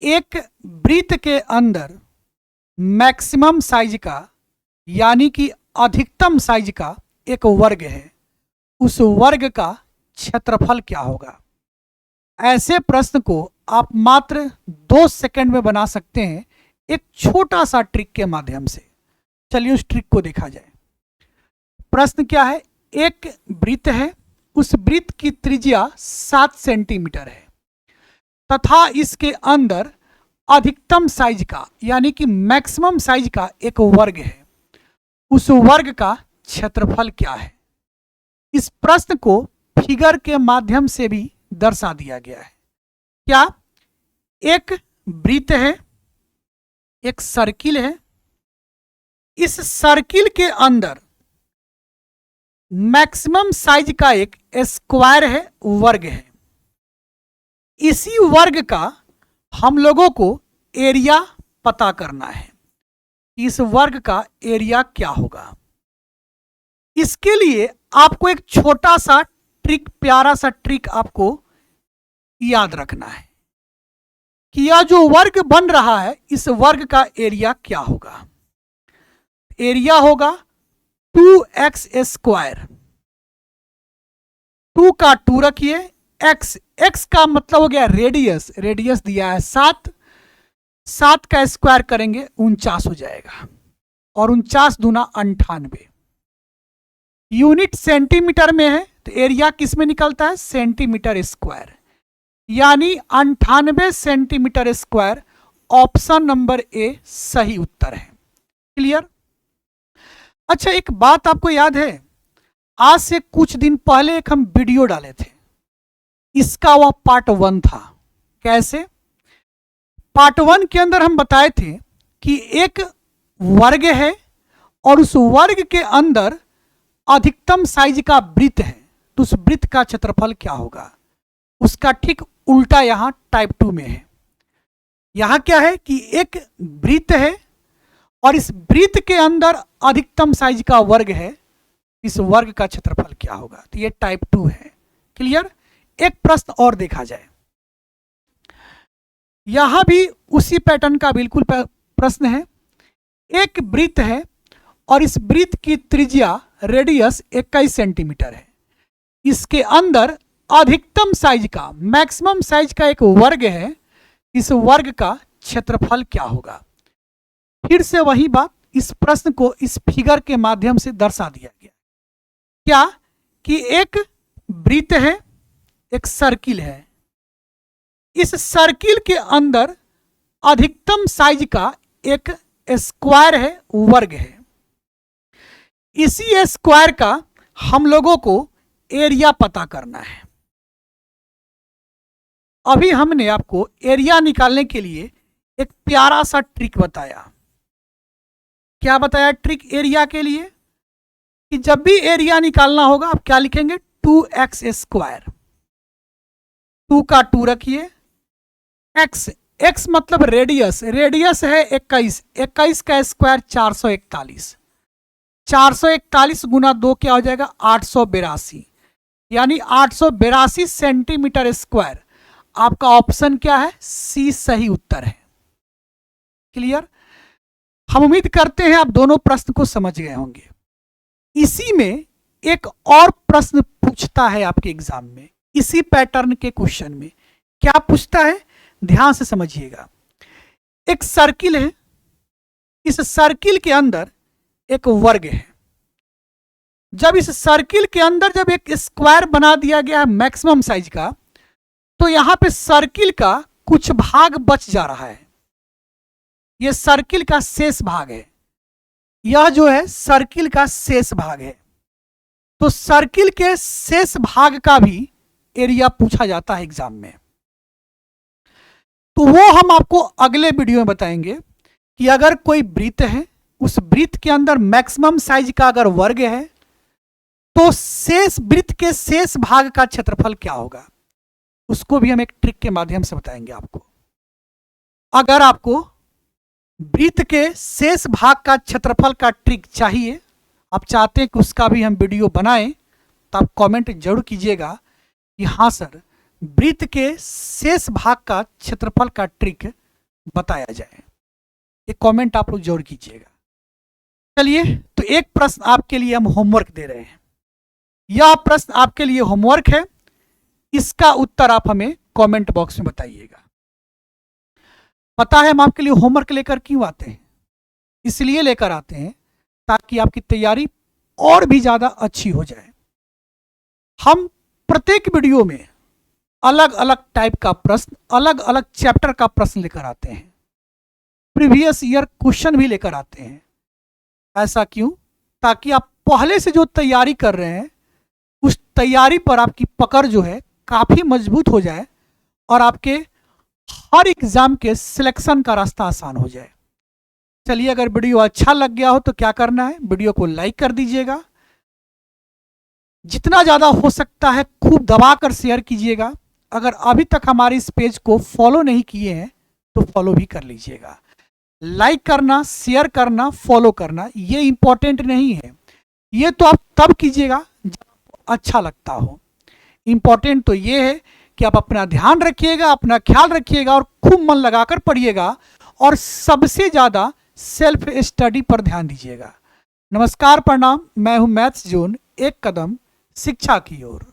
एक वृत्त के अंदर मैक्सिमम साइज का यानी कि अधिकतम साइज का एक वर्ग है, उस वर्ग का क्षेत्रफल क्या होगा। ऐसे प्रश्न को आप मात्र 2 सेकंड में बना सकते हैं एक छोटा सा ट्रिक के माध्यम से। चलिए उस ट्रिक को देखा जाए। प्रश्न क्या है, एक वृत्त है, उस वृत्त की त्रिज्या 7 सेंटीमीटर है तथा इसके अंदर अधिकतम साइज का यानी कि मैक्सिमम साइज का एक वर्ग है, उस वर्ग का क्षेत्रफल क्या है। इस प्रश्न को फिगर के माध्यम से भी दर्शा दिया गया है। क्या, एक वृत्त है, एक सर्किल है, इस सर्किल के अंदर मैक्सिमम साइज का एक स्क्वायर है, वर्ग है। इसी वर्ग का हम लोगों को एरिया पता करना है। इस वर्ग का एरिया क्या होगा। इसके लिए आपको एक छोटा सा ट्रिक, प्यारा सा ट्रिक आपको याद रखना है कि यह जो वर्ग बन रहा है इस वर्ग का एरिया क्या होगा। एरिया होगा 2x स्क्वायर। 2 का 2 रखिए, x का मतलब हो गया रेडियस, रेडियस दिया है 7, 7 का स्क्वायर करेंगे 49 हो जाएगा और 49 दूना 98। यूनिट सेंटीमीटर में है तो एरिया किस में निकलता है, सेंटीमीटर स्क्वायर, यानी 98 centimetre square. Option number A सही उत्तर है। क्लियर। अच्छा, एक बात आपको याद है, आज से कुछ दिन पहले एक हम वीडियो डाले थे, इसका वह पार्ट 1 था। कैसे, पार्ट 1 के अंदर हम बताए थे कि एक वर्ग है और उस वर्ग के अंदर अधिकतम साइज का वृत्त है, तो उस वृत्त का क्षेत्रफल क्या होगा। उसका ठीक उल्टा यहां टाइप 2 में है। यहां क्या है कि एक वृत्त है और इस वृत्त के अंदर अधिकतम साइज का वर्ग है, इस वर्ग का क्षेत्रफल क्या होगा। तो ये टाइप 2 है। क्लियर। एक प्रश्न और देखा जाए, यहां भी उसी पैटर्न का बिल्कुल प्रश्न है। एक वृत्त है और इस वृत्त की त्रिज्या रेडियस 21 सेंटीमीटर है। इसके अंदर अधिकतम साइज का, मैक्सिमम साइज का एक वर्ग है, इस वर्ग का क्षेत्रफल क्या होगा। फिर से वही बात, इस प्रश्न को इस फिगर के माध्यम से दर्शा दिया गया। क्या कि एक वृत्त है, एक सर्किल है, इस सर्किल के अंदर अधिकतम साइज का एक स्क्वायर है, वर्ग है। इसी स्क्वायर का हम लोगों को एरिया पता करना है। अभी हमने आपको एरिया निकालने के लिए एक प्यारा सा ट्रिक बताया। क्या बताया ट्रिक एरिया के लिए, कि जब भी एरिया निकालना होगा आप क्या लिखेंगे, 2x स्क्वायर। 2 का 2 रखिए, x मतलब रेडियस, रेडियस है 21, 21 का स्क्वायर 441, 441 गुना 2 क्या हो जाएगा, 882, यानी 882 सेंटीमीटर स्क्वायर। आपका ऑप्शन क्या है, सी सही उत्तर है। क्लियर। हम उम्मीद करते हैं आप दोनों प्रश्न को समझ गए होंगे। इसी में एक और प्रश्न पूछता है आपके एग्जाम में, इसी पैटर्न के क्वेश्चन में क्या पूछता है, ध्यान से समझिएगा। एक सर्किल है, इस सर्किल के अंदर एक वर्ग है। जब इस सर्किल के अंदर जब एक स्क्वायर बना दिया गया है मैक्सिमम साइज का, तो यहां पे सर्किल का कुछ भाग बच जा रहा है। यह सर्किल का शेष भाग है, यह जो है सर्किल का शेष भाग है। तो सर्किल के शेष भाग का भी एरिया पूछा जाता है एग्जाम में। तो वो हम आपको अगले वीडियो में बताएंगे कि अगर कोई वृत्त है, उस वृत्त के अंदर मैक्सिमम साइज का अगर वर्ग है, तो शेष वृत्त के शेष भाग का क्षेत्रफल क्या होगा, उसको भी हम एक ट्रिक के माध्यम से बताएंगे आपको। अगर आपको वृत्त के शेष भाग का क्षेत्रफल का ट्रिक चाहिए, आप चाहते हैं कि उसका भी हम वीडियो बनाएं, तो आप कमेंट जरूर कीजिएगा कि हाँ सर, वृत्त के शेष भाग का क्षेत्रफल का ट्रिक बताया जाए। एक कमेंट आप लोग जरूर कीजिएगा। चलिए, तो एक प्रश्न आपके लिए हम होमवर्क दे रहे हैं। यह प्रश्न आपके लिए होमवर्क है, इसका उत्तर आप हमें कमेंट बॉक्स में बताइएगा। पता है हम आपके लिए होमवर्क लेकर क्यों आते हैं? इसलिए लेकर आते हैं ताकि आपकी तैयारी और भी ज्यादा अच्छी हो जाए। हम प्रत्येक वीडियो में अलग अलग टाइप का प्रश्न, अलग अलग चैप्टर का प्रश्न लेकर आते हैं, प्रीवियस ईयर क्वेश्चन भी लेकर आते हैं। ऐसा क्यों? ताकि आप पहले से जो तैयारी कर रहे हैं उस तैयारी पर आपकी पकड़ जो है काफी मजबूत हो जाए और आपके हर एग्जाम के सिलेक्शन का रास्ता आसान हो जाए। चलिए, अगर वीडियो अच्छा लग गया हो तो क्या करना है, वीडियो को लाइक कर दीजिएगा, जितना ज्यादा हो सकता है खूब दबाकर शेयर कीजिएगा। अगर अभी तक हमारे इस पेज को फॉलो नहीं किए हैं तो फॉलो भी कर लीजिएगा। लाइक करना, शेयर करना, फॉलो करना ये इंपॉर्टेंट नहीं है, ये तो आप तब कीजिएगा जब आपको अच्छा लगता हो। इंपॉर्टेंट तो ये है कि आप अपना ध्यान रखिएगा, अपना ख्याल रखिएगा और खूब मन लगाकर पढ़िएगा और सबसे ज़्यादा सेल्फ स्टडी पर ध्यान दीजिएगा। नमस्कार, प्रणाम, मैं हूं मैथ्स जोन, एक कदम शिक्षा की ओर।